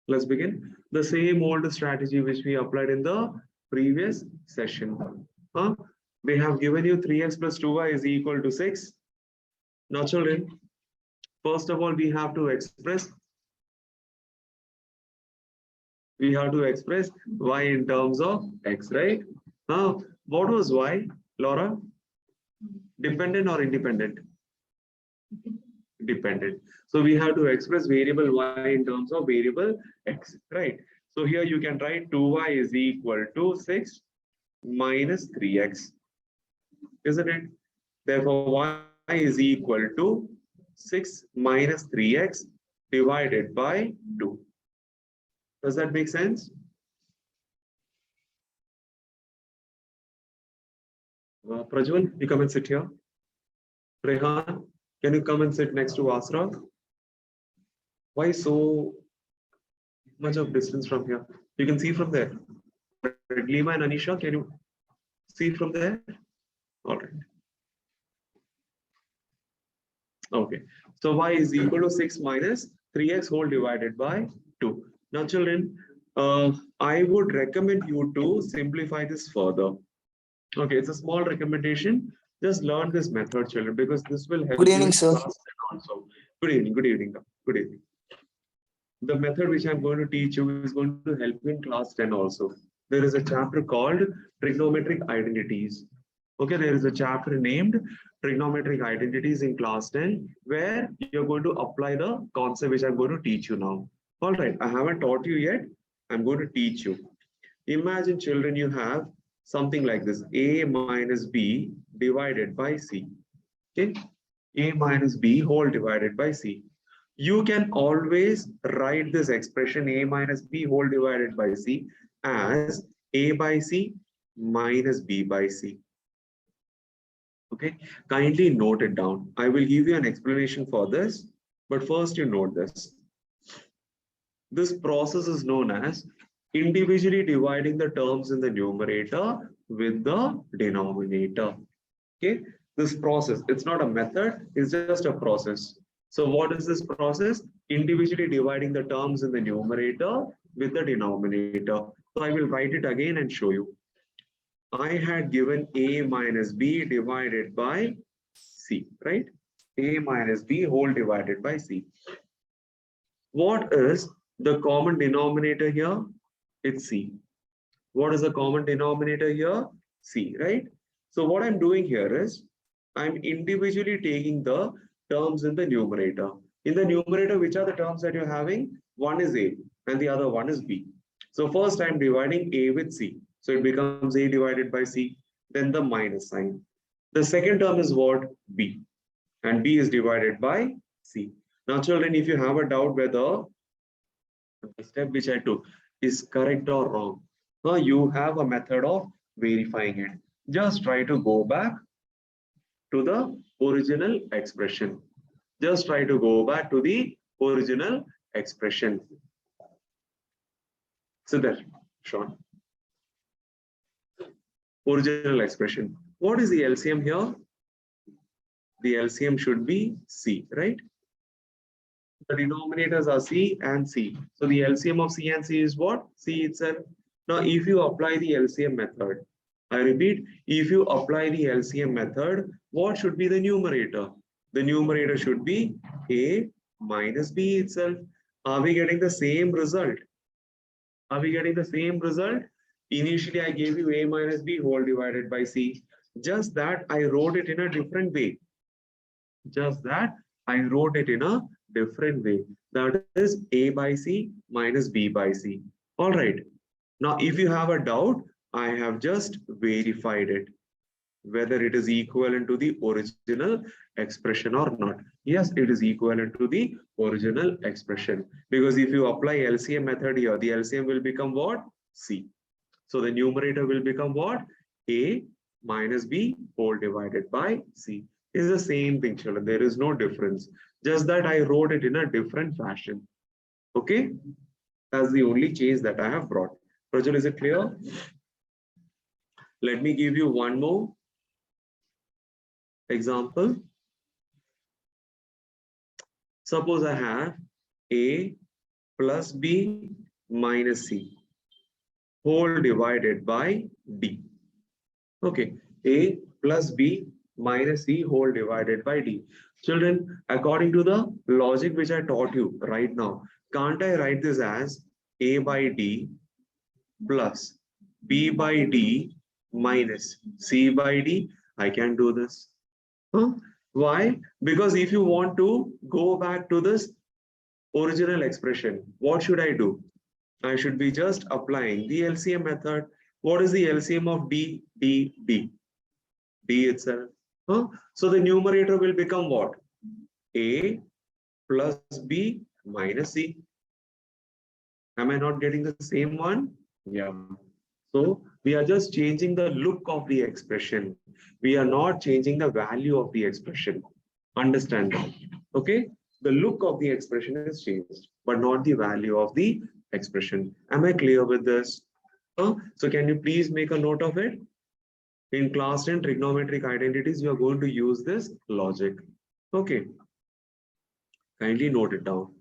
Let's begin. The same old strategy which we applied in the previous session. They have given you 3x plus 2y is equal to 6. Now children, first of all, we have to express y in terms of x, right? Now, what was y, Laura? Dependent or independent? Dependent. So we have to express variable y in terms of variable x, right? So here you can write 2y is equal to 6 minus 3x, isn't it? Therefore, y is equal to 6 minus 3x divided by 2. Does that make sense? Prajwal, you come and sit here. Rehan, can you come and sit next to Asra? Why so much of distance from here? You can see from there. Lima and Anisha, can you see from there? All right. Okay. So y is equal to 6 minus 3x whole divided by 2. Now, children, I would recommend you to simplify this further. Okay, it's a small recommendation. Just learn this method, children, because this will help Good you evening, in sir. class 10 also. Good evening, good evening, good evening. The method which I'm going to teach you is going to help you in class 10 also. There is a chapter called trigonometric identities. Okay, there is a chapter named trigonometric identities in class 10 where you're going to apply the concept which I'm going to teach you now. All right, I haven't taught you yet. I'm going to teach you. Imagine, children, you have something like this: a minus b divided by c. Okay, a minus b whole divided by c. You can always write this expression a minus b whole divided by c as a by c minus b by c. Okay, kindly note it down. I will give you an explanation for this, but first you note this. This process is known as individually dividing the terms in the numerator with the denominator. Okay, this process, it's not a method, it's just a process. So what is this process? Individually dividing the terms in the numerator with the denominator. So I will write it again and show you. I had given a minus b divided by c, right? A minus b whole divided by c. What is the common denominator here? It's c. What is the common denominator here? C, right? So what I'm doing here is I'm individually taking the terms in the numerator. In the numerator, which are the terms that you're having? One is A and the other one is B. So first I'm dividing A with C. So it becomes A divided by C, then the minus sign. The second term is what? B. And B is divided by C. Now, children, if you have a doubt whether the step which I took is correct or wrong, you have a method of verifying it. Just try to go back to the original expression. Just try to go back to the original expression. So there, Sean. Original expression. What is the LCM here? The LCM should be C, right? The denominators are C and C. So the LCM of C and C is what? C itself. Now, if you apply the LCM method, I repeat, if you apply the LCM method, what should be the numerator? The numerator should be A minus B itself. Are we getting the same result? Are we getting the same result? Initially, I gave you A minus B whole divided by C. Just that I wrote it in a different way. Just that I wrote it in a different way. That is A by C minus B by C. All right. Now, if you have a doubt, I have just verified it, whether it is equivalent to the original expression or not. Yes, it is equivalent to the original expression. Because if you apply LCM method here, the LCM will become what? C. So the numerator will become what? A minus B whole divided by C. Is the same thing, children. There is no difference. Just that I wrote it in a different fashion. Okay? That's the only change that I have brought. Prajwal, is it clear? Let me give you one more example. Suppose I have A plus B minus C whole divided by D. Okay, A plus B minus C whole divided by D. Children, according to the logic which I taught you right now, can't I write this as A by D plus B by D minus C by D? I can do this. Huh? Why? Because if you want to go back to this original expression, what should I do? I should be just applying the LCM method. What is the LCM of D, D, D? D itself. Huh? So the numerator will become what? A plus B minus C. Am I not getting the same one? Yeah. So we are just changing the look of the expression. We are not changing the value of the expression. Understand that. Okay? The look of the expression is changed, but not the value of the expression. Am I clear with this? So can you please make a note of it? In class 10 trigonometric identities, you are going to use this logic. Okay. Kindly note it down.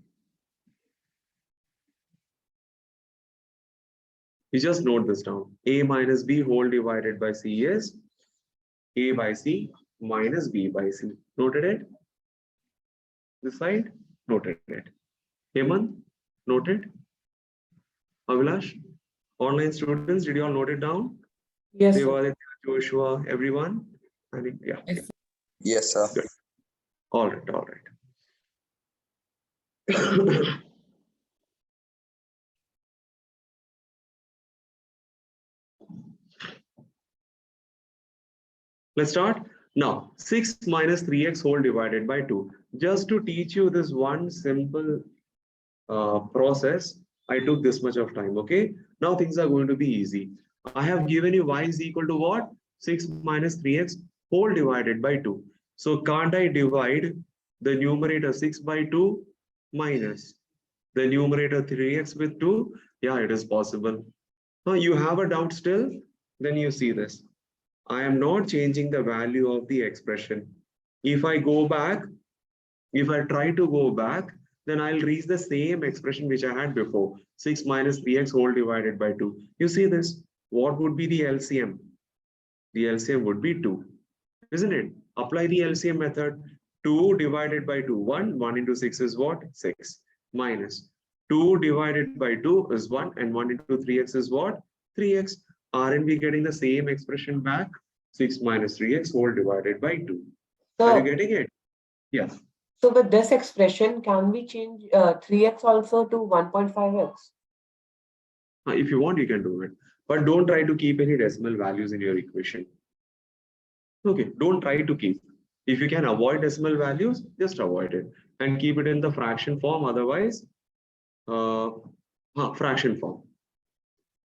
You just note this down. A minus B whole divided by C is A by C minus B by C. Noted it? This side? Noted it. Hemant? Noted? Avilash? Online students, did you all note it down? Yes, sir. Devaditya, Joshua, everyone? I think, yeah. Yes, sir. Good. All right, all right. Let's start. Now, 6 minus 3x whole divided by 2. Just to teach you this one simple process, I took this much of time, okay? Now things are going to be easy. I have given you y is equal to what? 6 minus 3x whole divided by 2. So can't I divide the numerator 6 by 2 minus the numerator 3x with 2? Yeah, it is possible. You have a doubt still? Then you see this. I am not changing the value of the expression. If I go back, if I try to go back, then I'll reach the same expression which I had before. 6 minus 3x whole divided by 2. You see this? What would be the LCM? The LCM would be 2. Isn't it? Apply the LCM method. 2 divided by 2. 1. 1 into 6 is what? 6. Minus 2 divided by 2 is 1. And 1 into 3x is what? 3x. Aren't we getting the same expression back? 6 minus 3x whole divided by 2. Are you getting it? Yes. So with this expression, can we change 3x also to 1.5x? If you want, you can do it. But don't try to keep any decimal values in your equation. Okay, don't try to keep. If you can avoid decimal values, just avoid it. And keep it in the fraction form, otherwise, fraction form.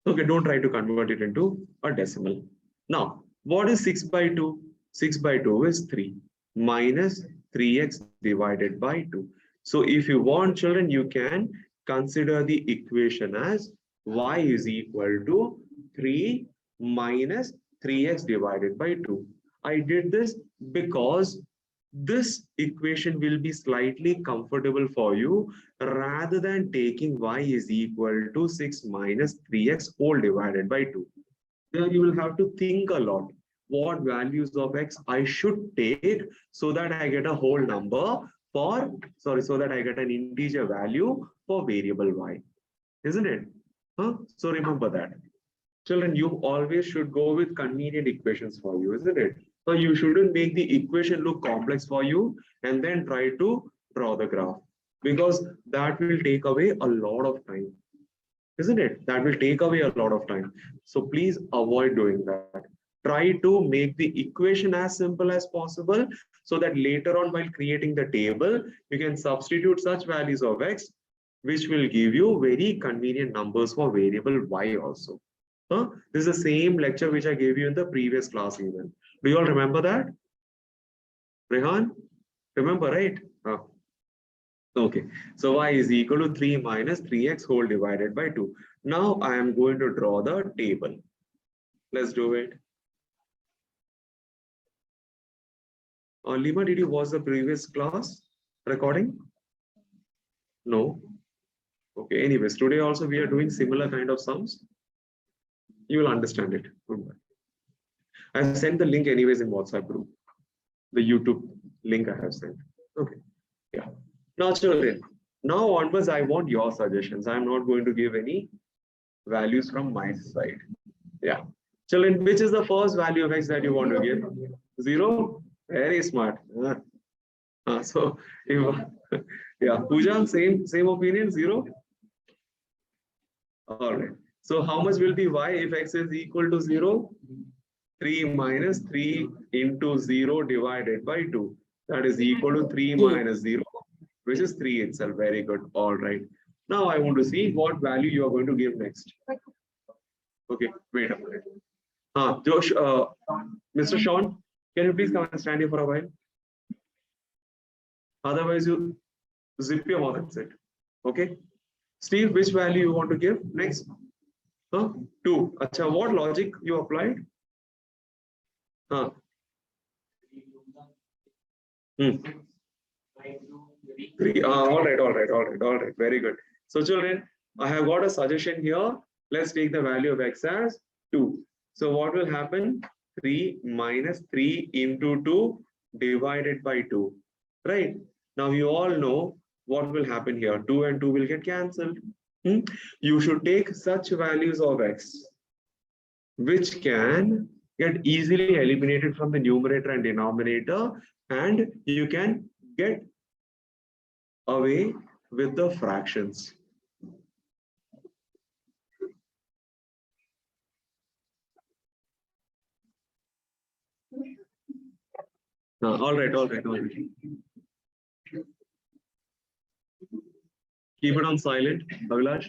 Okay, don't try to convert it into a decimal. Now, what is 6 by 2? 6 by 2 is 3 minus 3x divided by 2. So if you want, children, you can consider the equation as y is equal to 3 minus 3x divided by 2. I did this because this equation will be slightly comfortable for you rather than taking y is equal to 6 minus 3x whole divided by 2. Then you will have to think a lot. What values of x I should take so that I get a whole number for, so that I get an integer value for variable y. Isn't it? So remember that. Children, you always should go with convenient equations for you, isn't it? So you shouldn't make the equation look complex for you and then try to draw the graph, because that will take away a lot of time. Isn't it? That will take away a lot of time. So please avoid doing that. Try to make the equation as simple as possible so that later on, while creating the table, you can substitute such values of x, which will give you very convenient numbers for variable y also. This is the same lecture which I gave you in the previous class even. Do you all remember that? Rehan? Remember, right? Okay, so y is equal to 3 minus 3x whole divided by 2. Now I am going to draw the table. Let's do it. Lima, did you watch the previous class recording? No. Okay, anyways, today also we are doing similar kind of sums. You will understand it. I have sent the link anyways in WhatsApp group. The YouTube link I have sent. Okay. Yeah. Now, children, now onwards, I want your suggestions. I'm not going to give any values from my side. Yeah. Children, which is the first value of x that you want to give? 0? Very smart. So, if, yeah, Pooja, same opinion, 0? All right. So, how much will be y if x is equal to 0? 3 minus 3 into 0 divided by 2. That is equal to 3 minus 0, which is 3 itself. Very good. All right. Now I want to see what value you are going to give next. Okay, wait a minute. Josh, Mr. Sean, can you please come and stand here for a while? Otherwise, you zip your mouth and sit. Okay. Steve, which value you want to give next? 2. Acha, what logic you applied? Hmm. 3. All right. Very good. So, children, I have got a suggestion here. Let's take the value of x as 2. So, what will happen? 3 minus 3 into 2 divided by 2. Right? Now, you all know what will happen here. 2 and 2 will get cancelled. You should take such values of x which can get easily eliminated from the numerator and denominator, and you can get away with the fractions. All right. Keep it on silent, Abhilash.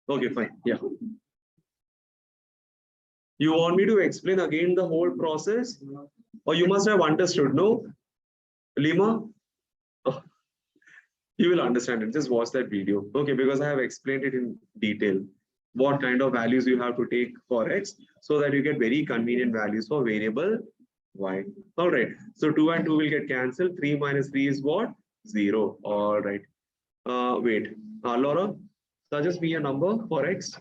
Okay, fine. Yeah. You want me to explain again the whole process? Or you must have understood, no? Lima? Oh, you will understand it. Just watch that video. Okay, because I have explained it in detail. What kind of values you have to take for x so that you get very convenient values for variable y. All right. So 2 and 2 will get cancelled. 3 minus 3 is what? 0. All right. Wait. Laura, suggest me a number for x.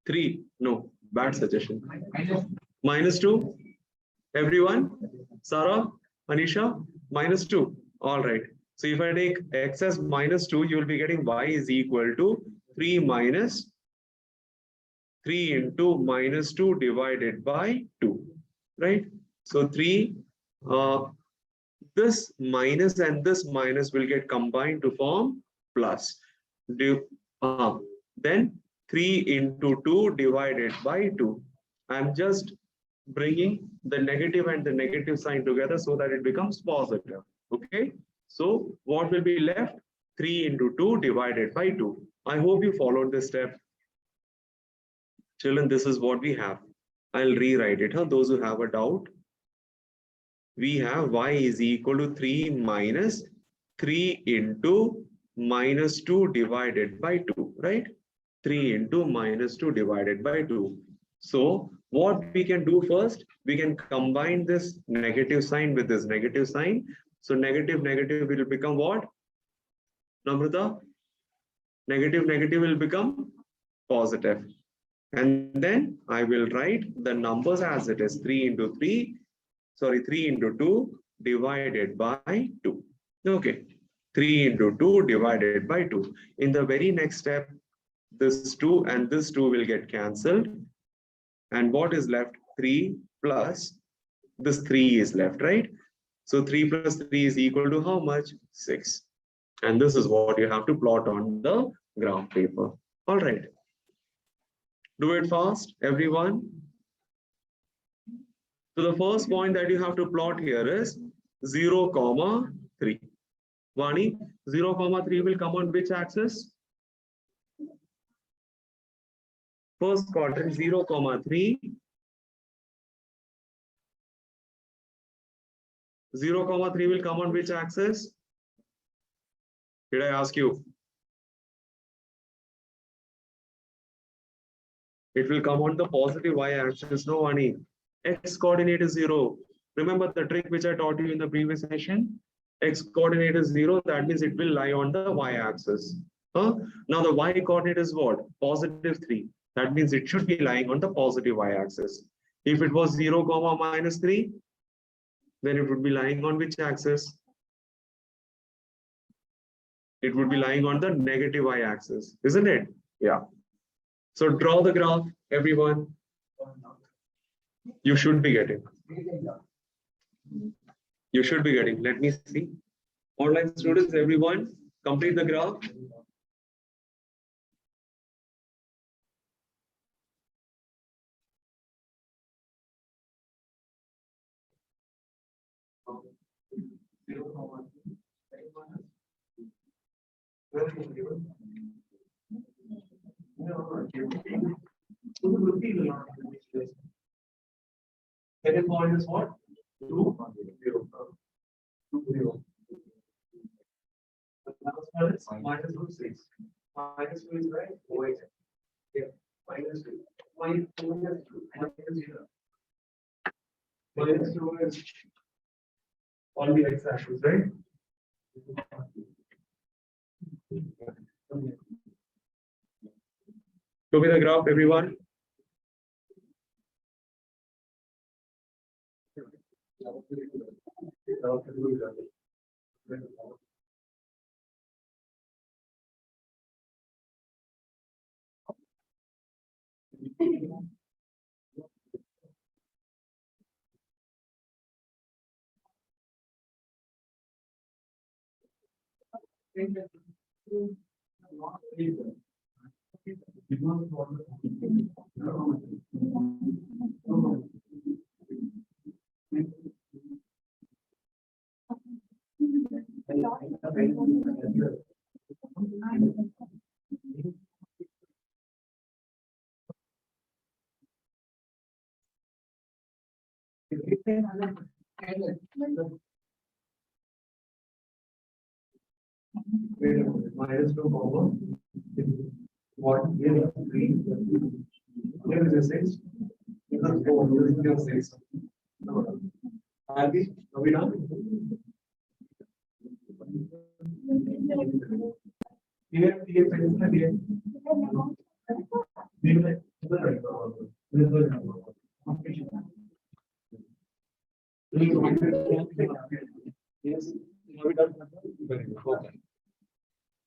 3. No. Bad suggestion. Minus 2. Everyone? Sarah? Anisha? Minus 2. All right. So if I take x as minus 2, you will be getting y is equal to 3 minus 3 into minus 2 divided by 2. Right? So 3, this minus and this minus will get combined to form plus. Then 3 into 2 divided by 2. I'm just bringing the negative and the negative sign together so that it becomes positive. Okay. So what will be left? 3 into 2 divided by 2. I hope you followed this step. Children, this is what we have. I'll rewrite it. Those who have a doubt. We have y is equal to 3 minus 3 into minus 2 divided by 2, right? 3 into minus 2 divided by 2. So what we can do first, we can combine this negative sign with this negative sign. So negative will become what? Namrata? Negative will become positive. And then I will write the numbers as it is 3 into 2 divided by 2. Okay. 3 into 2 divided by 2. In the very next step, this 2 and this 2 will get cancelled. And what is left? 3 plus this 3 is left, right? So 3 plus 3 is equal to how much? 6. And this is what you have to plot on the graph paper. All right. Do it fast, everyone. So the first point that you have to plot here is 0, 3. Vani, 0, 3 will come on which axis? First quadrant 0, 3. 0, 3 will come on which axis? Did I ask you? It will come on the positive y-axis. No, Ani. X coordinate is 0. Remember the trick which I taught you in the previous session? X coordinate is 0. That means it will lie on the y-axis. Now the y coordinate is what? Positive 3. That means it should be lying on the positive y-axis. If it was 0, minus 3, then it would be lying on which axis? It would be lying on the negative y-axis, isn't it? Yeah. So draw the graph, everyone. You should be getting. You should be getting. Let me see. Online students, everyone, complete the graph. Second point is what? 2, 0. 2, 0. The last one is minus root 6. Minus 2 is right? Oh, yeah. Minus 2. Minus 2 is 2. Minus 0. Minus 2 is on the x-axis, right? Show me the graph, everyone. Minus 2 over what? Here 3. Here is a 6. Here is 4. Here is 6. Are we done? Here,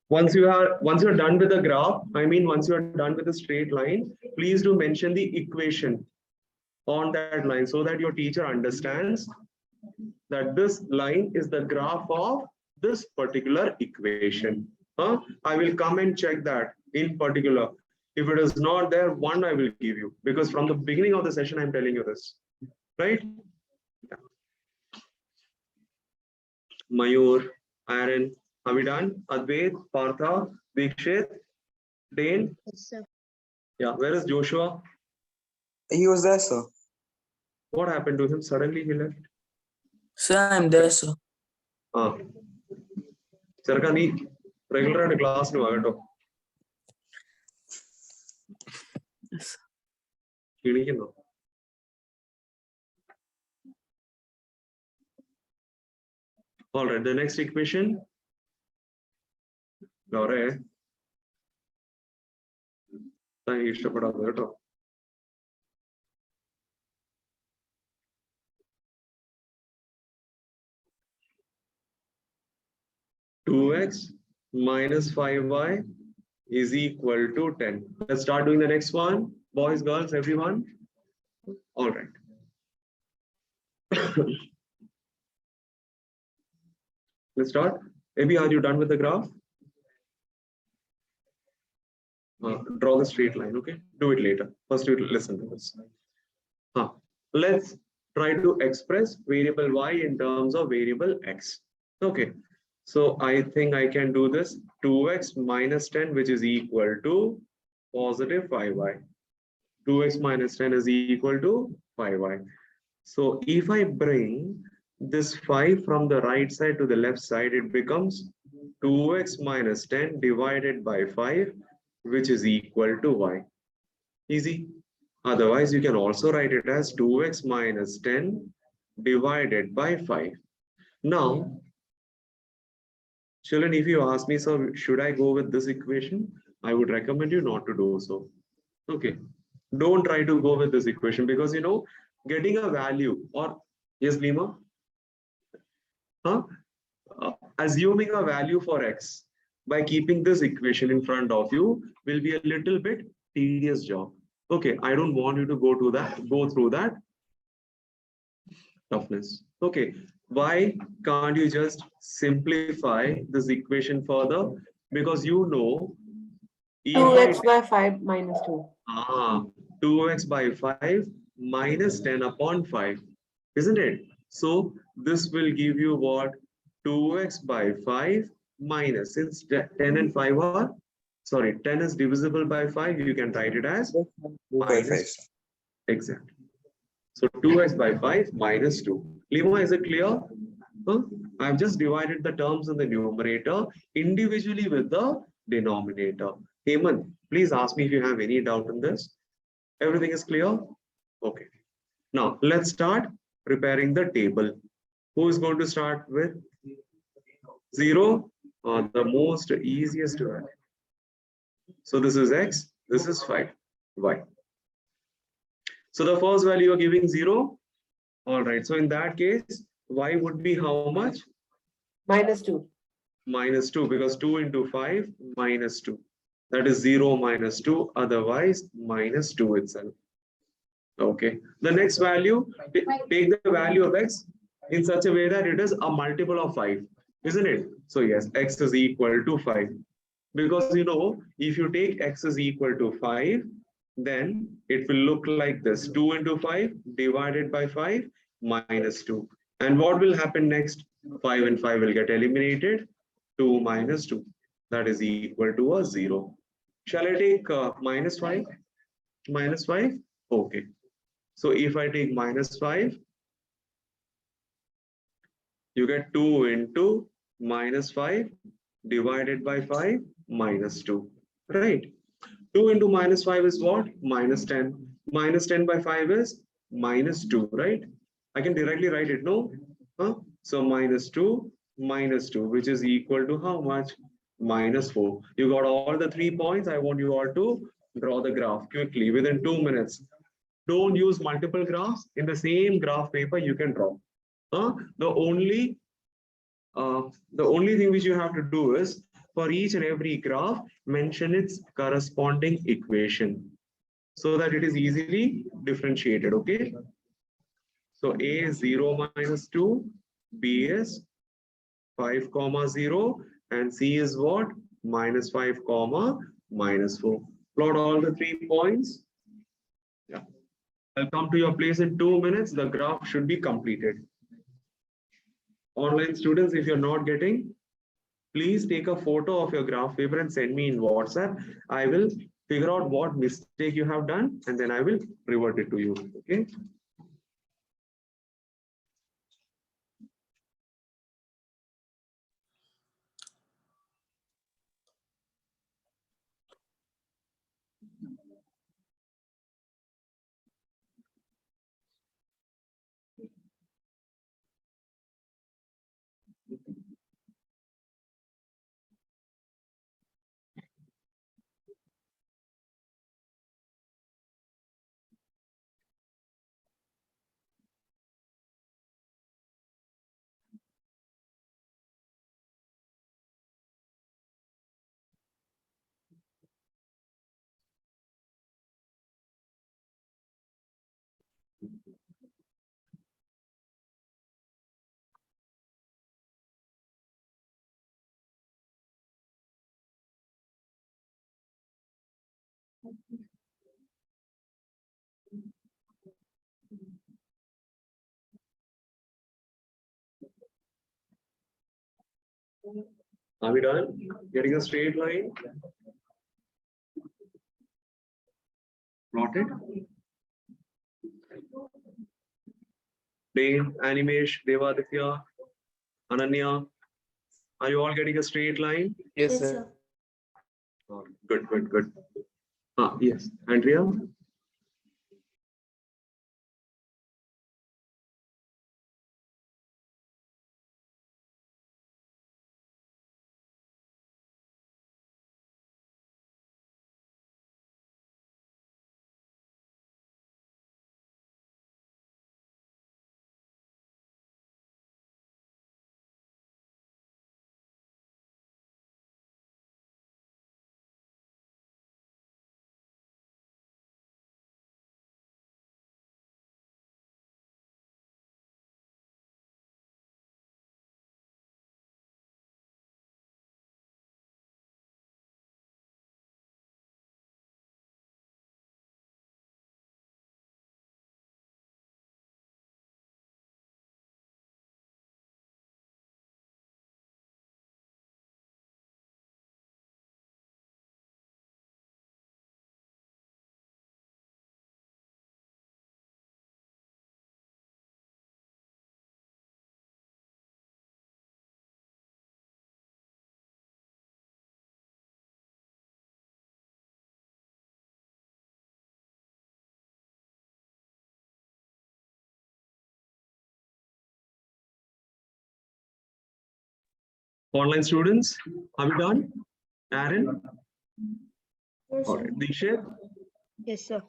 once you're done with the graph, once you're done with the straight line, please do mention the equation on that line so that your teacher understands that this line is the graph of this particular equation. I will come and check that in particular. If it is not there, one I will give you, because from the beginning of the session I'm telling you this, right? Yeah. Mayur, Aaron, are we done? Advait, Partha, Dikshit, Dane? Yes, sir. Yeah, where is Joshua? He was there, sir. What happened to him? Suddenly he left. Sir, I'm there, sir. Sarka nee regular class nu agato. Yes. Kilikinno. All right, the next equation. Lore. Thank you, 2x minus 5y is equal to 10. Let's start doing the next one. Boys, girls, everyone. All right. Let's start. Maybe are you done with the graph? Draw the straight line, okay? Do it later. First, you listen to this. Let's try to express variable y in terms of variable x. Okay. So I think I can do this. 2x minus 10, which is equal to positive 5y. 2x minus 10 is equal to 5y. So if I bring this 5 from the right side to the left side, it becomes 2x minus 10 divided by 5, which is equal to y. Easy. Otherwise, you can also write it as 2x minus 10 divided by 5. Now, children, if you ask me, so should I go with this equation? I would recommend you not to do so. Okay. Don't try to go with this equation because, getting a value or, yes, Lima? Huh? Assuming a value for x by keeping this equation in front of you will be a little bit tedious job. Okay, I don't want you to go through that toughness. Okay, why can't you just simplify this equation further? Because e 2x by 5 minus 2. 2x by 5 minus 10 upon 5, isn't it? So this will give you what? 2x by 5 minus, since 10 and 5 are, sorry, 10 is divisible by 5, you can write it as minus. Exactly. So 2x by 5 minus 2. Lima, is it clear? I've just divided the terms in the numerator individually with the denominator. Hemant, please ask me if you have any doubt in this. Everything is clear? Okay. Now let's start preparing the table. Who is going to start with 0? The most easiest to write. So this is x, this is 5, y. So the first value you're giving 0. All right. So in that case, y would be how much? Minus 2. Minus 2, because 2 into 5 minus 2. That is 0 minus 2. Otherwise, minus 2 itself. Okay. The next value, take the value of x in such a way that it is a multiple of 5, isn't it? So yes, x is equal to 5. Because if you take x is equal to 5, then it will look like this: 2 into 5 divided by 5 minus 2. And what will happen next? 5 and 5 will get eliminated. 2 minus 2. That is equal to a 0. Shall I take minus 5? Minus 5? Okay. So if I take minus 5, you get 2 into minus 5 divided by 5 minus 2. Right? 2 into minus 5 is what? Minus 10. Minus 10 by 5 is minus 2, right? I can directly write it, no? So minus 2, which is equal to how much? Minus 4. You got all the 3 points. I want you all to draw the graph quickly within 2 minutes. Don't use multiple graphs. In the same graph paper, you can draw. The only thing which you have to do is, for each and every graph, mention its corresponding equation so that it is easily differentiated. Okay. So A is 0 minus 2, B is 5 comma 0, and C is what? Minus 5 comma minus 4. Plot all the 3 points. Yeah. I'll come to your place in 2 minutes. The graph should be completed. Online students, if you're not getting, please take a photo of your graph paper and send me in WhatsApp. I will figure out what mistake you have done and then I will revert it to you. Okay. Are we done? Getting a straight line? Plotted? Dane, Animesh, Devaditya, Ananya, are you all getting a straight line? Yes, sir. Oh, good, good, good. Yes, Andrea? Online students, are we done? Aaron? Yes, All sir. right. Dikshit? Yes, sir.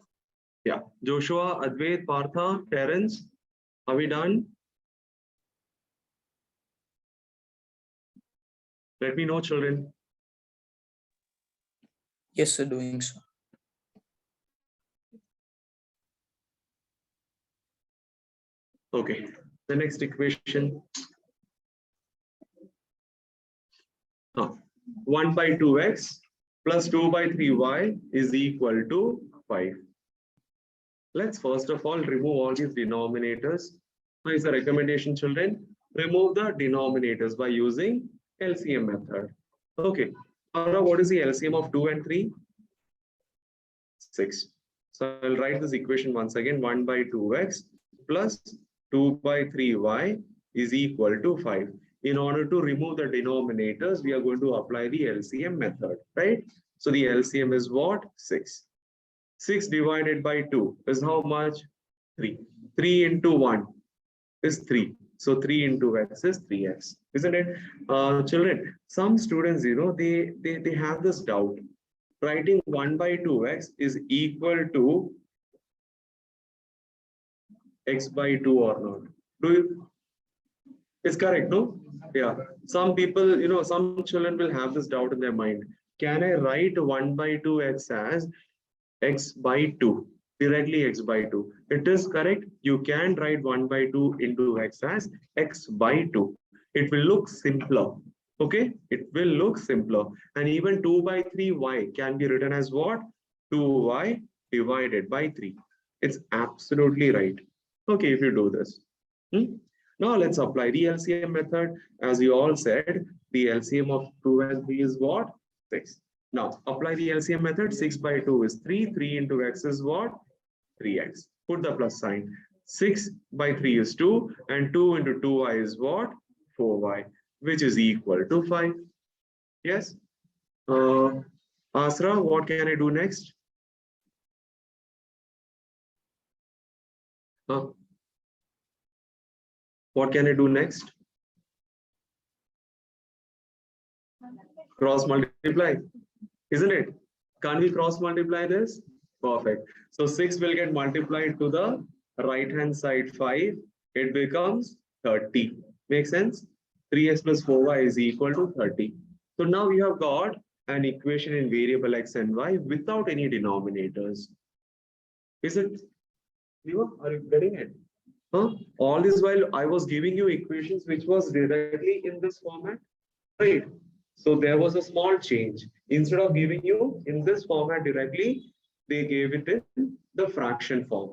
Yeah. Joshua, Advait, Partha, Terence, are we done? Let me know, children. Yes, sir, doing so. Okay. The next equation. 1 by 2x plus 2 by 3y is equal to 5. Let's first of all remove all these denominators. Now is a recommendation, children. Remove the denominators by using LCM method. Okay. Now what is the LCM of 2 and 3? 6. So I'll write this equation once again. 1 by 2x plus 2 by 3y is equal to 5. In order to remove the denominators, we are going to apply the LCM method, right? So the LCM is what? 6. 6 divided by 2 is how much? 3. 3 into 1 is 3. So 3 into x is 3x, isn't it? Children, some students, they have this doubt. Writing 1 by 2x is equal to x by 2 or not? Do you? It's correct, no? Yeah. Some people, some children will have this doubt in their mind. Can I write 1 by 2x as x by 2? Directly x by 2. It is correct. You can write 1 by 2 into x as x by 2. It will look simpler. Okay? It will look simpler. And even 2 by 3y can be written as what? 2y divided by 3. It's absolutely right. Okay, if you do this. Now let's apply the LCM method. As you all said, the LCM of 2 and 3 is what? 6. Now apply the LCM method. 6 by 2 is 3. 3 into x is what? 3x. Put the plus sign. 6 by 3 is 2. And 2 into 2y is what? 4y, which is equal to 5. Yes? Asra, what can I do next? What can I do next? Cross multiply, isn't it? Can't we cross multiply this? Perfect. So 6 will get multiplied to the right hand side 5. It becomes 30. Make sense? 3x plus 4y is equal to 30. So now we have got an equation in variable x and y without any denominators. Is it? Are you getting it? Huh? All this while I was giving you equations which was directly in this format, right? So there was a small change. Instead of giving you in this format directly, they gave it in the fraction form.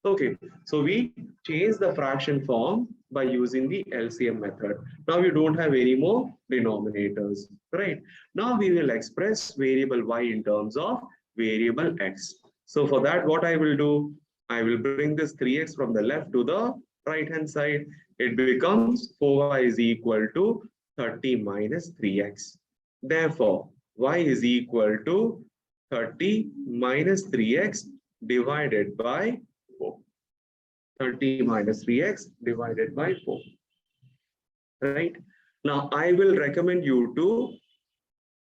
Okay, so we changed the fraction form by using the LCM method. Now you don't have any more denominators, right? Now we will express variable y in terms of variable x. So for that, what I will do, I will bring this 3x from the left to the right hand side. It becomes 4y is equal to 30 minus 3x. Therefore, y is equal to 30 minus 3x divided by 4. 30 minus 3x divided by 4. Right? Now, I will recommend you to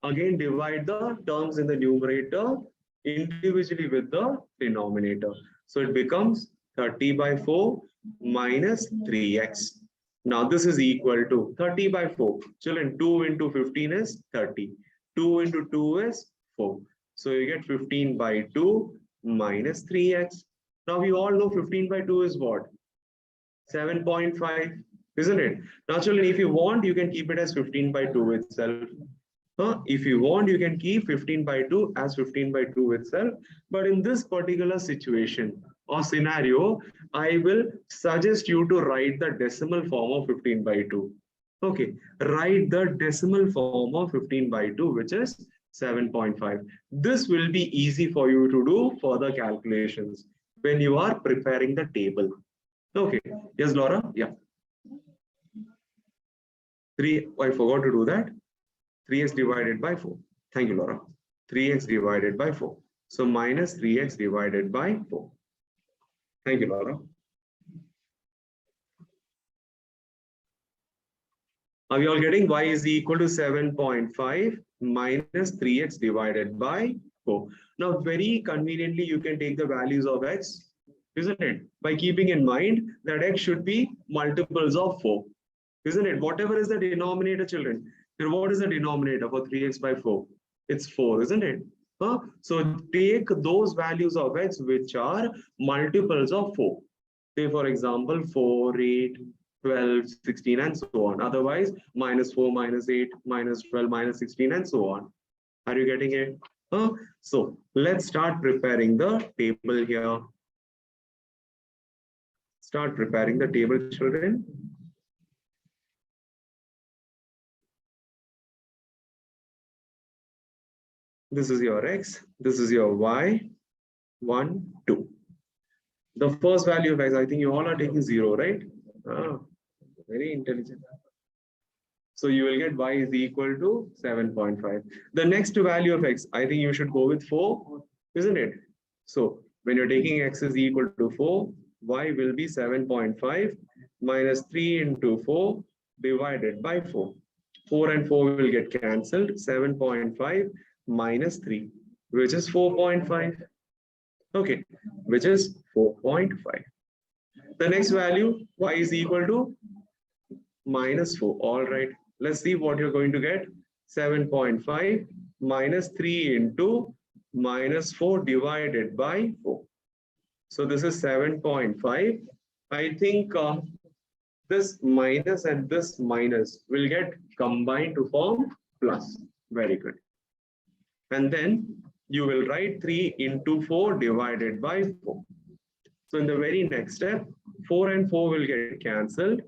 again divide the terms in the numerator individually with the denominator. So it becomes 30 by 4 minus 3x. Now this is equal to 30 by 4. Children, 2 into 15 is 30. 2 into 2 is 4. So you get 15 by 2 minus 3x. Now we all know 15 by 2 is what? 7.5, isn't it? Now children, if you want, you can keep it as 15 by 2 itself. If you want, you can keep 15 by 2 as 15 by 2 itself. But in this particular situation or scenario, I will suggest you to write the decimal form of 15 by 2. Okay, write the decimal form of 15 by 2, which is 7.5. This will be easy for you to do further calculations when you are preparing the table. Okay, yes, Laura? Yeah. 3, I forgot to do that. 3x divided by 4. Thank you, Laura. 3x divided by 4. So minus 3x divided by 4. Thank you, Laura. Are we all getting y is equal to 7.5 minus 3x divided by 4. Now, very conveniently, you can take the values of x, isn't it? By keeping in mind that x should be multiples of 4, isn't it? Whatever is the denominator, children. Then what is the denominator for 3x by 4? It's 4, isn't it? Huh? So take those values of x which are multiples of 4. Say, for example, 4, 8, 12, 16, and so on. Otherwise, minus 4, minus 8, minus 12, minus 16, and so on. Are you getting it? So let's start preparing the table here. Start preparing the table, children. This is your x, this is your y, 1, 2. The first value of x, I think you all are taking 0, right? Ah, very intelligent. So you will get y is equal to 7.5. The next value of x, I think you should go with 4, isn't it? So when you're taking x is equal to 4, y will be 7.5 minus 3 into 4 divided by 4. 4 and 4 will get cancelled. 7.5 minus 3, which is 4.5. Okay, which is 4.5. The next value, y is equal to minus 4. All right, let's see what you're going to get. 7.5 minus 3 into minus 4 divided by 4. So this is 7.5. I think this minus and this minus will get combined to form plus. Very good. And then you will write 3 into 4 divided by 4. So in the very next step, 4 and 4 will get cancelled.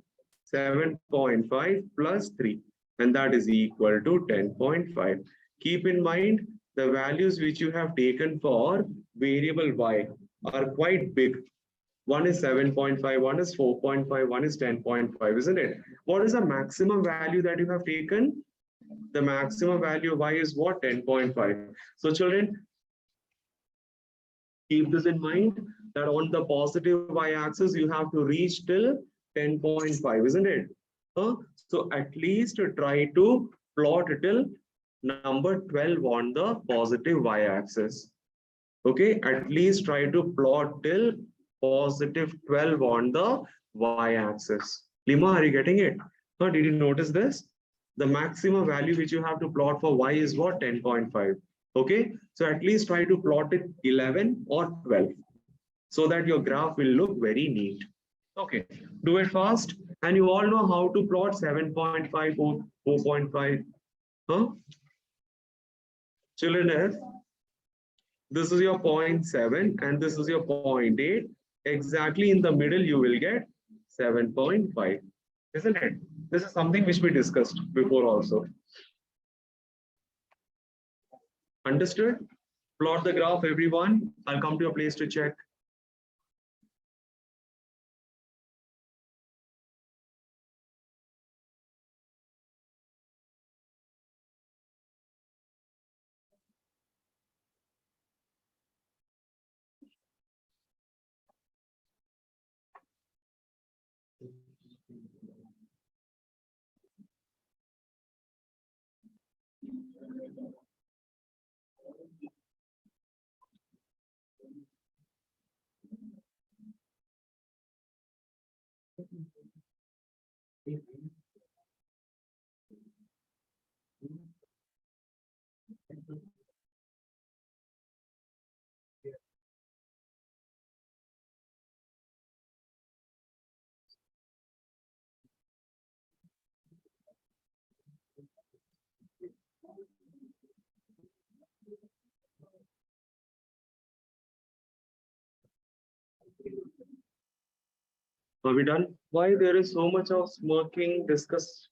7.5 plus 3, and that is equal to 10.5. Keep in mind the values which you have taken for variable y are quite big. One is 7.5, one is 4.5, one is 10.5, isn't it? What is the maximum value that you have taken? The maximum value of y is what? 10.5. So children, keep this in mind that on the positive y-axis, you have to reach till 10.5, isn't it? So at least try to plot till number 12 on the positive y-axis. Okay, at least try to plot till positive 12 on the y-axis. Lima, are you getting it? Did you notice this? The maximum value which you have to plot for y is what? 10.5. Okay, so at least try to plot it 11 or 12 so that your graph will look very neat. Okay, do it fast. And you all know how to plot 7.5, 4.5. Children, if this is your 0.7 and this is your 0.8, exactly in the middle you will get 7.5, isn't it? This is something which we discussed before also. Understood? Plot the graph, everyone. I'll come to your place to check. Are we done? Why there is so much of smirking discussed?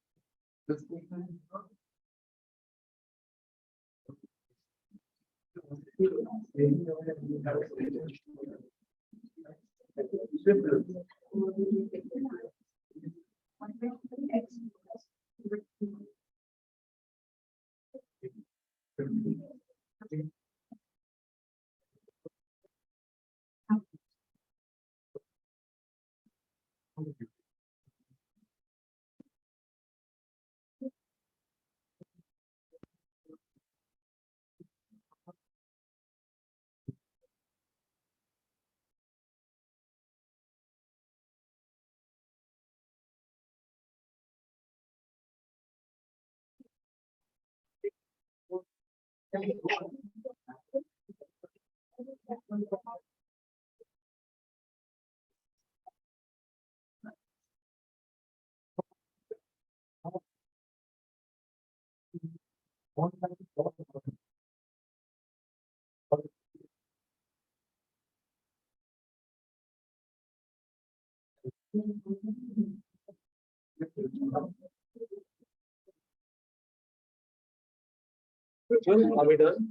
Are we done?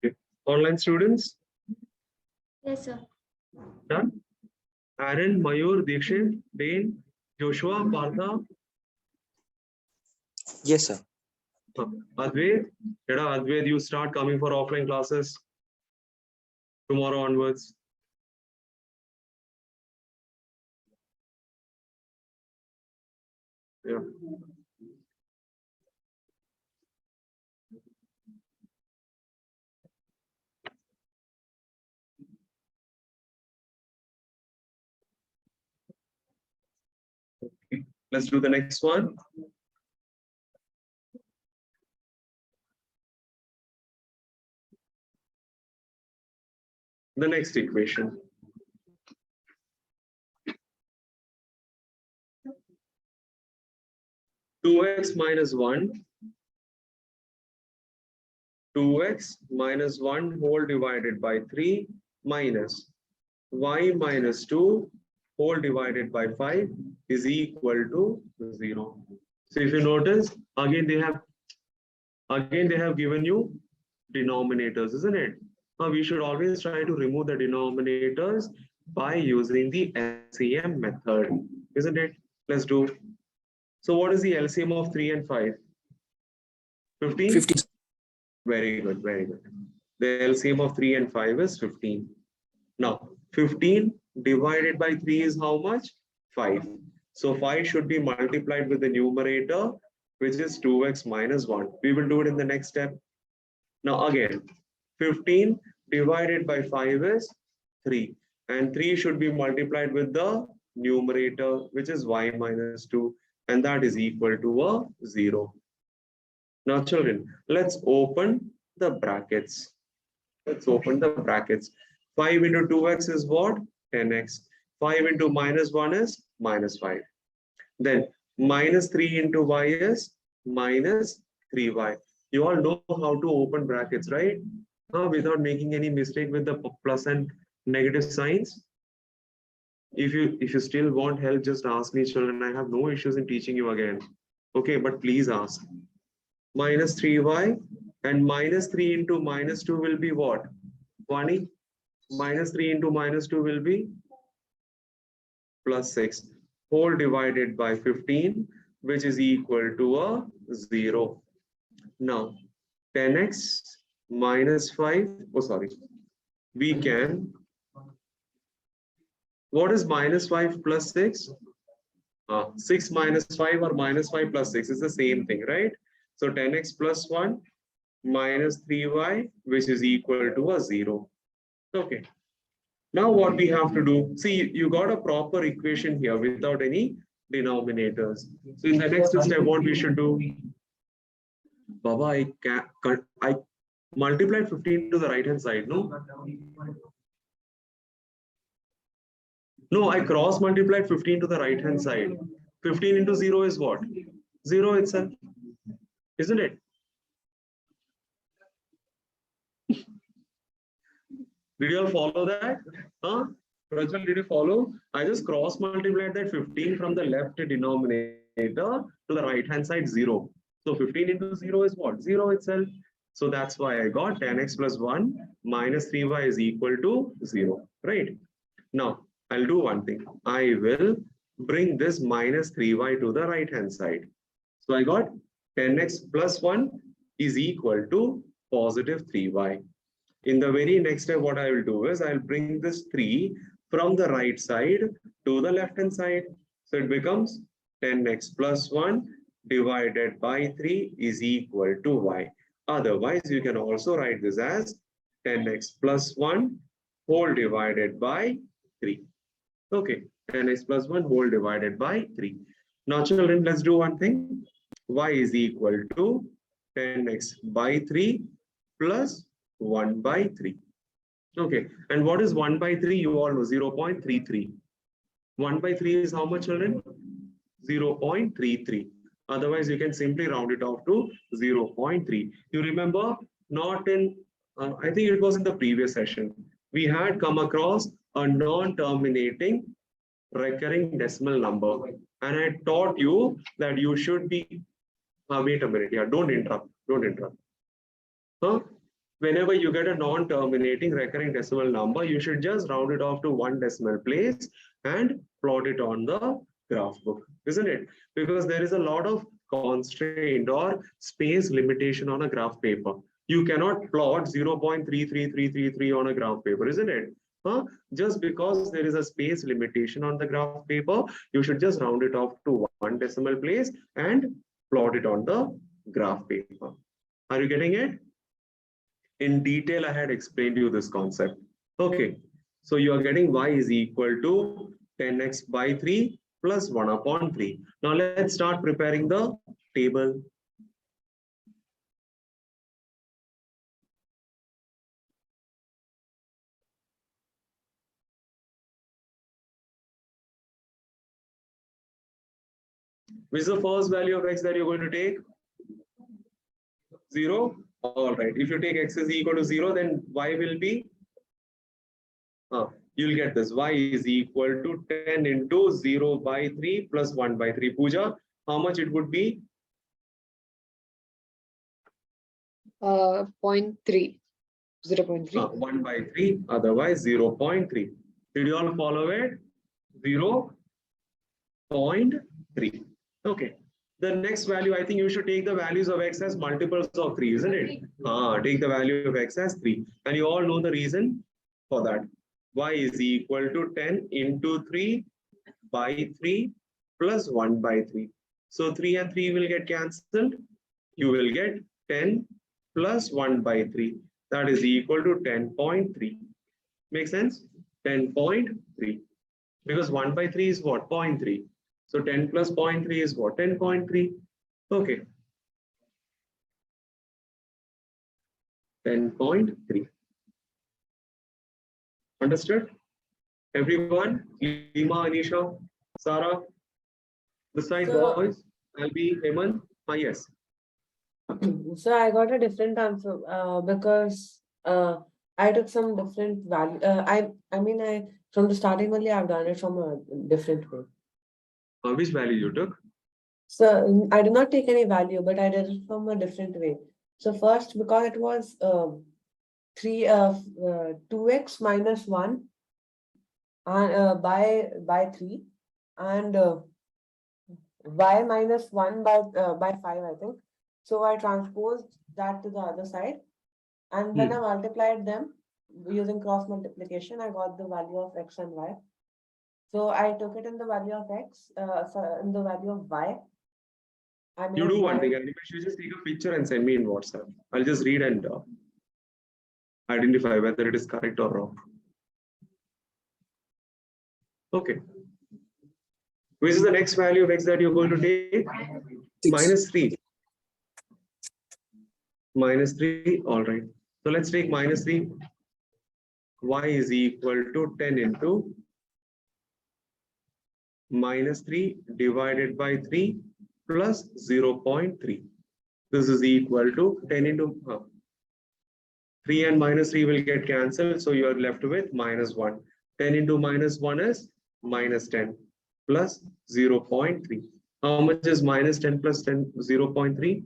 Okay. Online students, Yes, sir. done? Aaron, Mayur, Dikshit, Dane, Joshua, Partha, Yes, sir. Advait. Advait, you start coming for offline classes tomorrow onwards. Yeah. Okay. Let's do the next one. The next equation. Two x minus 1, 2x minus 1 whole divided by 3 minus y minus 2 whole divided by 5 is equal to 0. So if you notice, again they have given you denominators, isn't it? Now we should always try to remove the denominators by using the LCM method, isn't it? Let's do. So what is the LCM of 3 and 5? 15? 50. Very good, very good. The LCM of 3 and 5 is 15. Now, 15 divided by 3 is how much? 5. So 5 should be multiplied with the numerator, which is 2x minus 1. We will do it in the next step. Now again, 15 divided by 5 is 3. And 3 should be multiplied with the numerator, which is y minus 2. And that is equal to a 0. Now children, let's open the brackets. Let's open the brackets. 5 into 2x is what? 10x. 5 into minus 1 is minus 5. Then minus 3 into y is minus 3y. You all know how to open brackets, right? Without making any mistake with the plus and negative signs. If you still want help, just ask me, children. I have no issues in teaching you again. Okay, but please ask. Minus 3y and minus 3 into minus 2 will be what? 20. Minus 3 into minus 2 will be plus 6 whole divided by 15, which is equal to a 0. Now 10x minus 5, we can, what is minus 5 plus 6? 6 minus 5 or minus 5 plus 6 is the same thing, right? So 10x plus 1 minus 3y, which is equal to a 0. Okay. Now what we have to do, see, you got a proper equation here without any denominators. So in the next step, what we should do? Baba, I multiplied 15 to the right hand side, no? No, I cross multiplied 15 to the right hand side. 15 into 0 is what? 0 itself, isn't it? Did you all follow that? Prajwal, did you follow? I just cross multiplied that 15 from the left denominator to the right hand side 0. So 15 into 0 is what? 0 itself. So that's why I got 10x plus 1 minus 3y is equal to 0. Right? Now, I'll do one thing. I will bring this minus 3y to the right hand side. So I got 10x plus 1 is equal to positive 3y. In the very next step, what I will do is I'll bring this 3 from the right side to the left hand side. So it becomes 10x plus 1 divided by 3 is equal to y. Otherwise, you can also write this as 10x plus 1 whole divided by 3. Okay, 10x plus 1 whole divided by 3. Now children, let's do one thing. Y is equal to 10x by 3 plus 1 by 3. Okay, and what is 1 by 3? You all know 0.33. 1 by 3 is how much, children? 0.33. Otherwise, you can simply round it off to 0.3. You remember, not in, I think it was in the previous session, we had come across a non-terminating recurring decimal number. And I taught you that you should be, wait a minute, yeah, don't interrupt. Huh? Whenever you get a non-terminating recurring decimal number, you should just round it off to one decimal place and plot it on the graph book, isn't it? Because there is a lot of constraint or space limitation on a graph paper. You cannot plot 0.33333 on a graph paper, isn't it? Huh? Just because there is a space limitation on the graph paper, you should just round it off to one decimal place and plot it on the graph paper. Are you getting it? In detail, I had explained you this concept. Okay, so you are getting y is equal to 10x by 3 plus 1 upon 3. Now let's start preparing the table. Which is the first value of x that you're going to take? 0. All right. If you take x is equal to 0, then y will be, you'll get this. Y is equal to 10 into 0 by 3 plus 1 by 3. Pooja, how much it would be? 0.3. 0.3. 1 by 3, otherwise 0.3. Did you all follow it? 0.3. Okay. The next value, I think you should take the values of x as multiples of 3, isn't it? Take the value of x as 3. And you all know the reason for that. Y is equal to 10 into 3 by 3 plus 1 by 3. So 3 and 3 will get cancelled. You will get 10 plus 1 by 3. That is equal to 10.3. Make sense? 10.3. Because 1 by 3 is what? 0.3. So 10 plus 0.3 is what? 10.3. Okay. 10.3. Understood? Everyone? Lima, Anisha, Sarah? Besides So- boys, Albi, Hemant? Yes. So I got a different answer because I took some different value. I mean, from the starting only I've done it from a different way. Which value you took? So I did not take any value, but I did it from a different way. So first, because it was 2x minus 1 and by 3 and y minus 1 by 5, I think. So I transposed that to the other side, and when I multiplied them using cross multiplication, I got the value of x and y. So I took it in the value of x, in the value of y. I You made do one y- thing, and you should just take a picture and send me in WhatsApp. I'll just read and identify whether it is correct or wrong. Okay. Which is the next value of x that you're going to take? Minus 3. Minus 3, all right. So let's take minus 3. Y is equal to 10 into minus 3 divided by 3 plus 0.3. This is equal to 10 into 3 and minus 3 will get cancelled. So you are left with minus 1. 10 into minus 1 is minus 10 plus 0.3. How much is minus 10 plus 10? 0.3?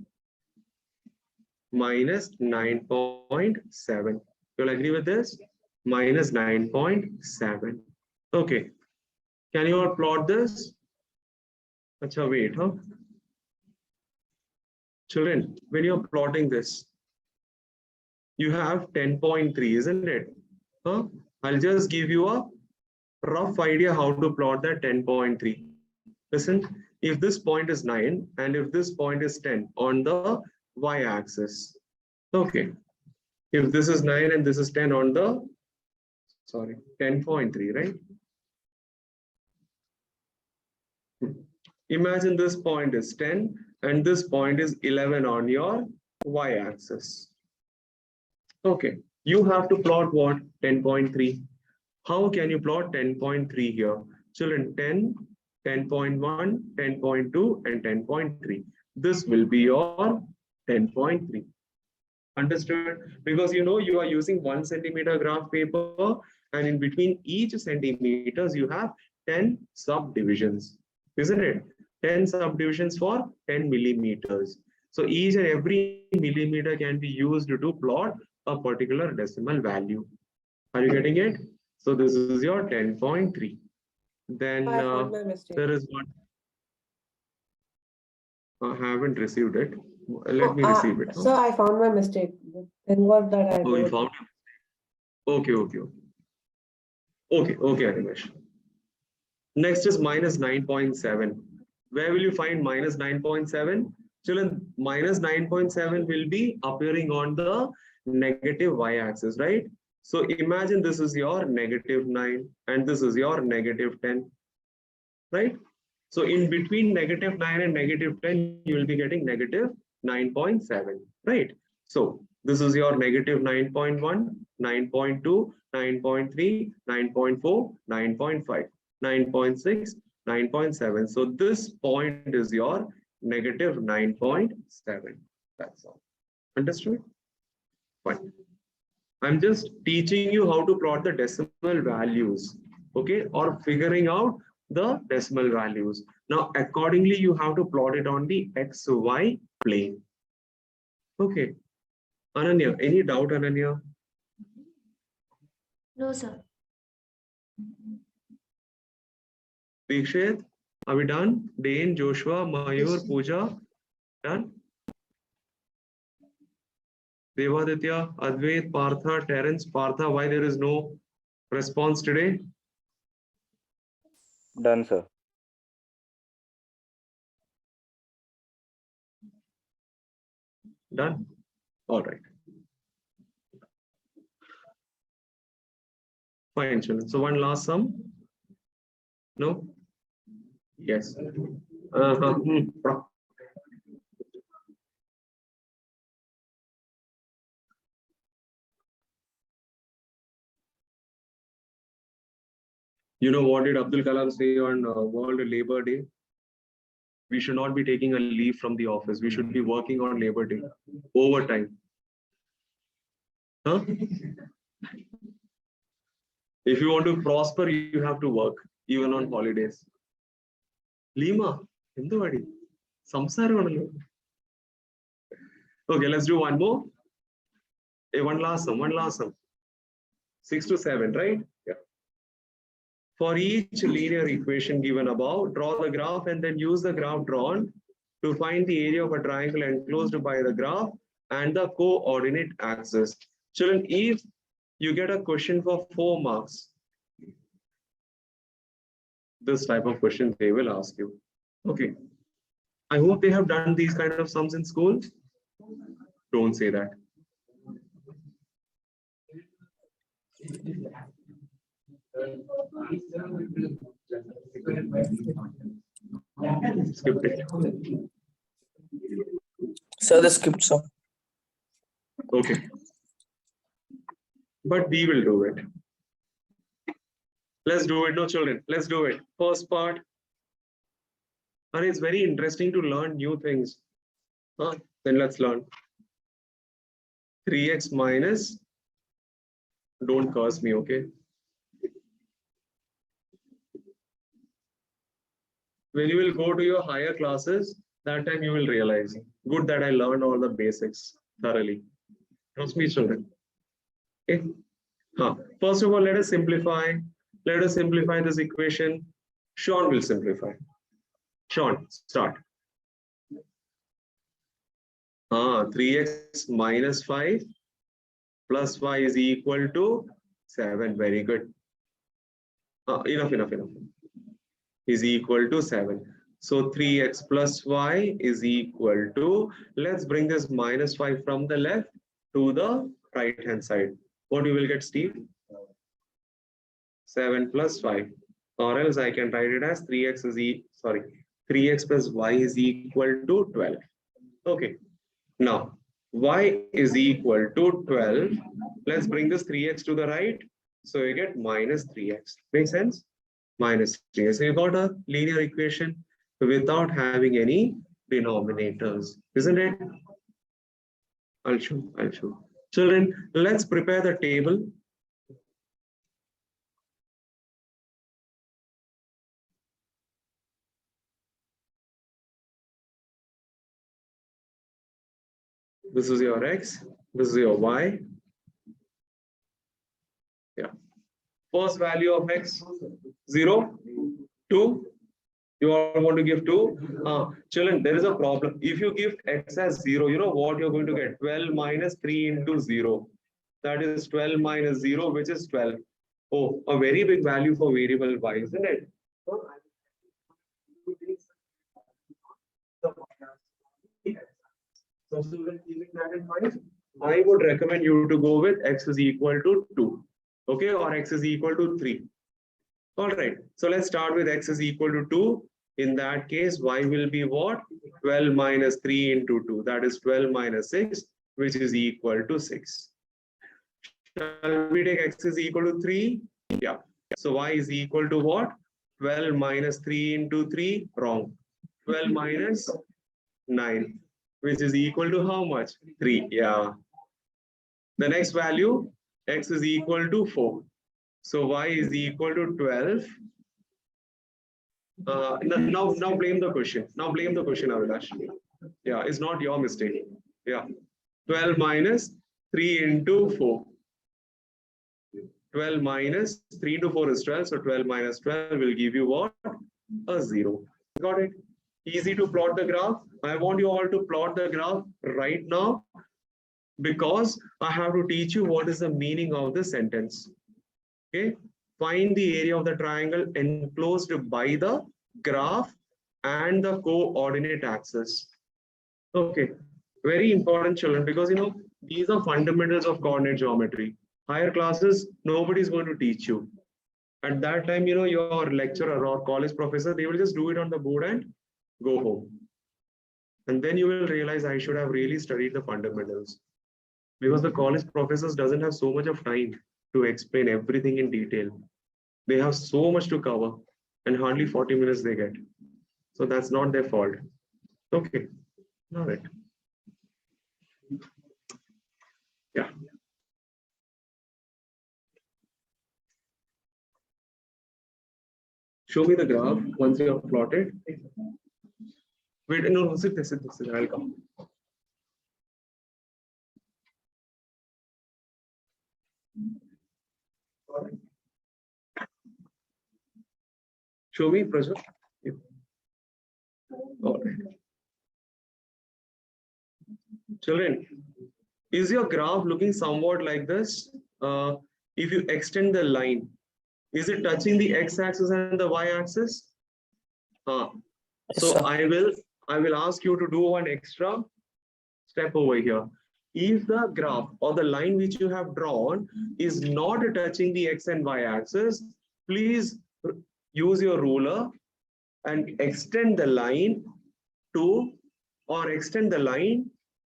Minus 9.7. You'll agree with this? Minus 9.7. Okay. Can you all plot this? Acha, wait, huh? Children, when you're plotting this, you have 10.3, isn't it? Huh? I'll just give you a rough idea how to plot that 10.3. Listen, if this point is 9 and if this point is 10 on the y-axis. Okay. If this is 9 and this is 10 on the, 10.3, right? Imagine this point is 10 and this point is 11 on your y-axis. Okay, you have to plot what? 10.3. How can you plot 10.3 here? Children, 10, 10.1, 10.2, and 10.3. This will be your 10.3. Understood? Because you know you are using 1 centimeter graph paper, and in between each centimeters you have 10 subdivisions, isn't it? 10 subdivisions for 10 millimeters. So each and every millimeter can be used to plot a particular decimal value. Are you getting it? So this is your 10.3. Then I found my mistake. there is one. I haven't received it. Let Oh, me receive it. So I found my mistake. Then what that I Oh, you wrote. found it? Okay, okay, okay. Okay, Animesh. Next is minus 9.7. Where will you find minus 9.7? Children, minus 9.7 will be appearing on the negative y-axis, right? So imagine this is your negative 9 and this is your negative 10, right? So in between negative 9 and negative 10, you will be getting negative 9.7, right? So this is your negative 9.1, 9.2, 9.3, 9.4, 9.5, 9.6, 9.7. So this point is your negative 9.7. That's all. Understood? Fine. I'm just teaching you how to plot the decimal values, okay, or figuring out the decimal values. Now, accordingly, you have to plot it on the XY plane. Okay. Ananya, any doubt, Ananya? No, sir. Dikshit, are we done? Dane, Joshua, Mayur, Pooja, done? Devaditya, Advait, Partha, Terence, Partha, why there is no response today? Done, sir. Done? All right. Fine, children. So one last sum? No? Yes. You know what did Abdul Kalam say on World Labor Day? We should not be taking a leave from the office. We should be working on Labor Day, overtime. Huh? If you want to prosper, you have to work, even on holidays. Lima, Hinduvadi, Samsara. Okay, let's do one more. Hey, one last sum. 6 to 7, right? Yeah. For each linear equation given above, draw the graph and then use the graph drawn to find the area of a triangle enclosed by the graph and the coordinate axis. Children, if you get a question for 4 marks, this type of question they will ask you. Okay. I hope they have done these kind of sums in school. Don't say that. Skip it. Sir, the script, sir. Okay. But we will do it. Let's do it, no children. Let's do it. First part. And it's very interesting to learn new things. Huh? Then let's learn. 3x minus. Don't curse me, okay? When you will go to your higher classes, that time you will realize. Good that I learned all the basics thoroughly. Trust me, children. Okay. First of all, let us simplify. Let us simplify this equation. Sean will simplify. Sean, start. 3x minus 5 plus y is equal to 7. Very good. Enough. Is equal to 7. So 3x plus y is equal to, let's bring this minus 5 from the left to the right hand side. What you will get, Steve? 7 plus 5. Or else I can write it as 3x plus y is equal to 12. Okay. Now, y is equal to 12. Let's bring this 3x to the right. So you get minus 3x. Make sense? Minus 3x. So you got a linear equation without having any denominators, isn't it? I'll show. Children, let's prepare the table. This is your x, this is your y. Yeah. First value of x, 0, 2. You all want to give 2? Children, there is a problem. If you give x as 0, you know what you're going to get? 12 minus 3 into 0. That is 12 minus 0, which is 12. Oh, a very big value for variable y, isn't it? So keeping that in mind, I would recommend you to go with x is equal to 2. Okay, or x is equal to 3. All right, so let's start with x is equal to 2. In that case, y will be what? 12 minus 3 into 2. That is 12 minus 6, which is equal to 6. Shall we take x is equal to 3? Yeah. So y is equal to what? 12 minus 3 into 3? Wrong. 12 minus 9. Which is equal to how much? 3. Yeah. The next value, x is equal to 4. So y is equal to 12. Now blame the question. Now blame the question, Avilash. Yeah, it's not your mistake. Yeah. 12 minus 3 into 4. 12 minus 3 into 4 is 12. So 12 minus 12 will give you what? A 0. Got it? Easy to plot the graph. I want you all to plot the graph right now because I have to teach you what is the meaning of the sentence. Okay. Find the area of the triangle enclosed by the graph and the coordinate axis. Okay. Very important, children, because these are fundamentals of coordinate geometry. Higher classes, nobody is going to teach you. At that time, your lecturer or college professor, they will just do it on the board and go home. And then you will realize I should have really studied the fundamentals, because the college professors doesn't have so much of time to explain everything in detail. They have so much to cover and hardly 40 minutes they get. So that's not their fault. Okay. All right. Yeah. Show me the graph once you have plotted. Wait, no, sit there, I'll come. Show me, Prajwal. Yeah. All right. Children, is your graph looking somewhat like this? If you extend the line, is it touching the x-axis and the y-axis? So sir. I will ask you to do one extra step over here. If the graph or the line which you have drawn is not touching the x and y axis, please use your ruler and extend the line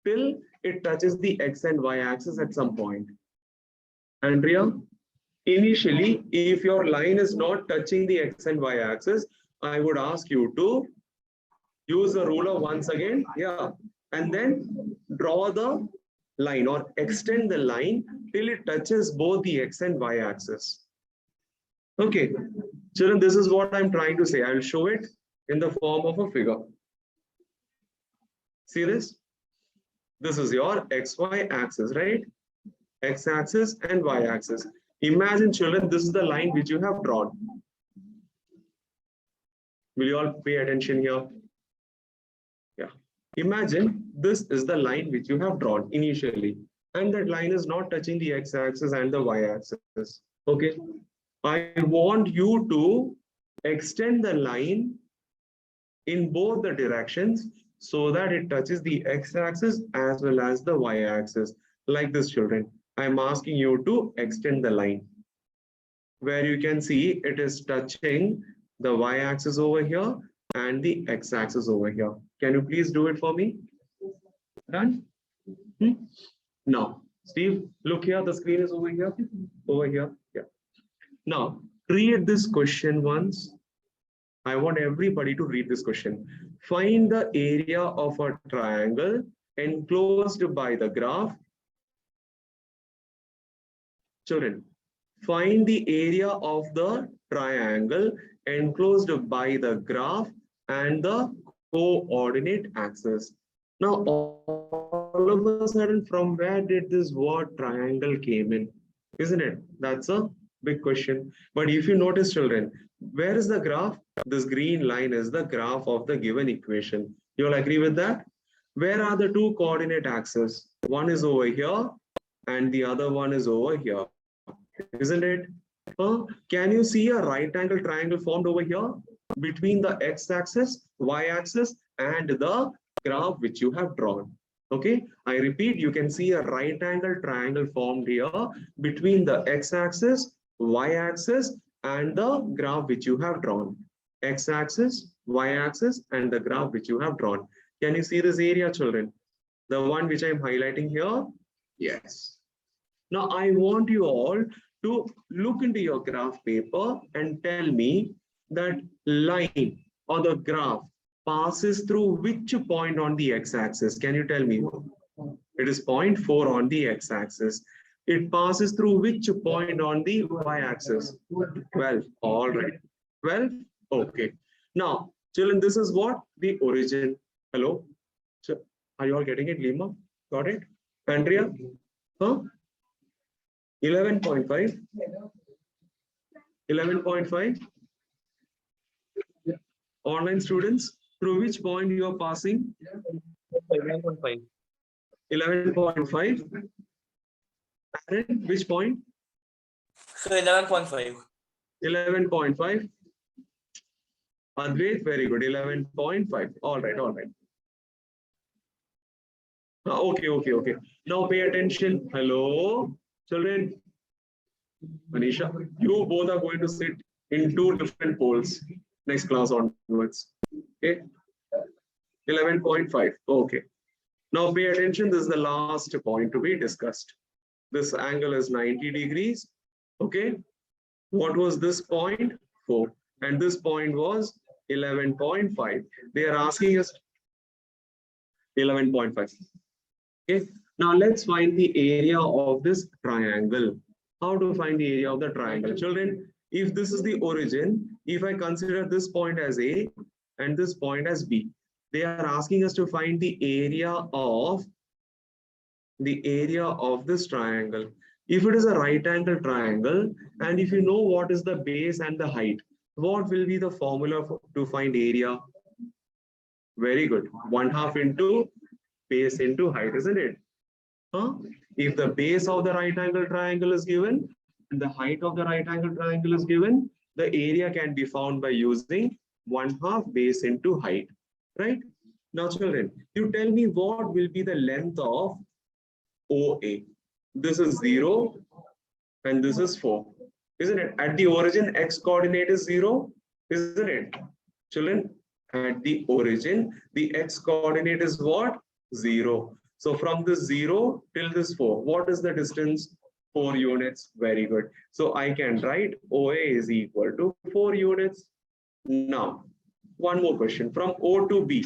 till it touches the x and y axis at some point. Andrea, initially, if your line is not touching the x and y axis, I would ask you to use the ruler once again, yeah, and then draw the line or extend the line till it touches both the x and y axis. Okay, children, this is what I'm trying to say. I'll show it in the form of a figure. See this? This is your xy axis, right? X axis and y axis. Imagine, children, this is the line which you have drawn. Will you all pay attention here? Yeah. Imagine this is the line which you have drawn initially, and that line is not touching the x-axis and the y-axis. Okay. I want you to extend the line in both the directions so that it touches the x-axis as well as the y-axis. Like this, children. I'm asking you to extend the line where you can see it is touching the y-axis over here and the x-axis over here. Can you please do it for me? Done? Now, Steve, look here, the screen is over here. Over here. Yeah. Now, read this question once. I want everybody to read this question. Find the area of a triangle enclosed by the graph. Children, find the area of the triangle enclosed by the graph and the coordinate axis. Now, all of a sudden, from where did this word triangle came in? Isn't it? That's a big question. But if you notice, children, where is the graph? This green line is the graph of the given equation. You all agree with that? Where are the two coordinate axes? One is over here and the other one is over here. Isn't it? Can you see a right angle triangle formed over here between the x-axis, y-axis, and the graph which you have drawn? Okay, I repeat, you can see a right angle triangle formed here between the x-axis, y-axis, and the graph which you have drawn. X-axis, y-axis, and the graph which you have drawn. Can you see this area, children? The one which I'm highlighting here? Yes. Now, I want you all to look into your graph paper and tell me that line or the graph passes through which point on the x-axis? Can you tell me? It is 0.4 on the x-axis. It passes through which point on the y-axis? 12. All right. 12. Okay. Now, children, this is what? The origin. Hello? So, are you all getting it, Lima? Got it? Andrea? Huh? 11.5? 11.5? Online students, through which point you are passing? 11.5. 11.5? Aaron, which point? So 11.5. 11.5? Advait, very good. 11.5. All right, all right. Okay. Now pay attention. Hello, children. Manisha, you both are going to sit in two different poles next class onwards. Okay. 11.5. Okay. Now pay attention. This is the last point to be discussed. This angle is 90 degrees. Okay. What was this point? 4. And this point was 11.5. They are asking us 11.5. Okay. Now let's find the area of this triangle. How to find the area of the triangle? Children, if this is the origin, if I consider this point as A and this point as B, they are asking us to find the area of this triangle. If it is a right angle triangle, and if you know what is the base and the height, what will be the formula to find area? Very good. 1/2 into base into height, isn't it? If the base of the right angle triangle is given and the height of the right angle triangle is given, the area can be found by using 1/2 base into height, right? Now, children, you tell me what will be the length of OA. This is 0 and this is 4, isn't it? At the origin, x coordinate is 0, isn't it? Children, at the origin, the x coordinate is what? 0. So from this 0 till this 4, what is the distance? 4 units. Very good. So I can write OA is equal to 4 units. Now, one more question. From O to B,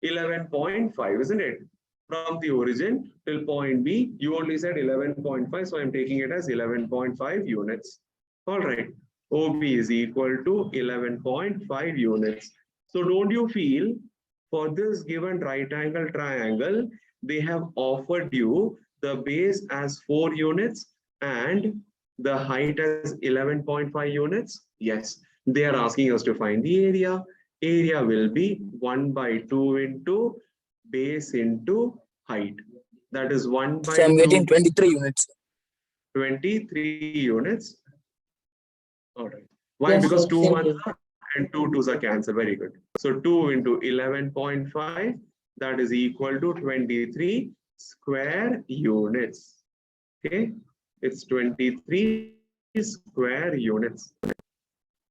11.5, isn't it? From the origin till point B, you only said 11.5, so I'm taking it as 11.5 units. All right. OB is equal to 11.5 units. So don't you feel for this given right angle triangle, they have offered you the base as 4 units and the height as 11.5 units? Yes, they are asking us to find the area. Area will be 1/2 into base into height. That is 1/2. So I'm getting 23 units. 23 units. All right. Why? Yes, Because sir. 2 Same 1s here. are and 2 2s are cancelled. Very good. So 2 into 11.5, that is equal to 23 square units. Okay. It's 23 square units.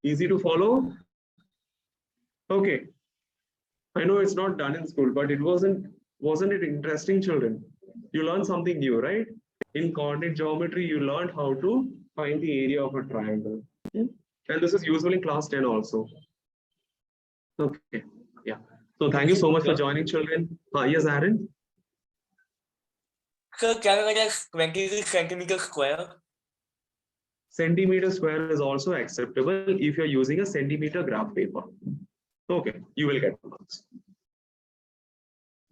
Easy to follow? Okay. I know it's not done in school, but it wasn't Wasn't it interesting, children? You learned something new, right? In coordinate geometry, you learned how to find the area of a triangle. And this is usually class 10 also. Okay, yeah. So thank you so much for joining, children. Yes, Aaron? Sir, can I get 26 centimeters square? Centimeter square is also acceptable if you're using a centimeter graph paper. Okay, you will get marks.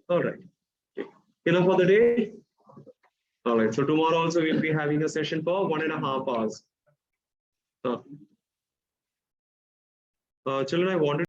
All right. Okay. Enough for the day? All right, so tomorrow also we'll be having a session for 1.5 hours. Children, I wanted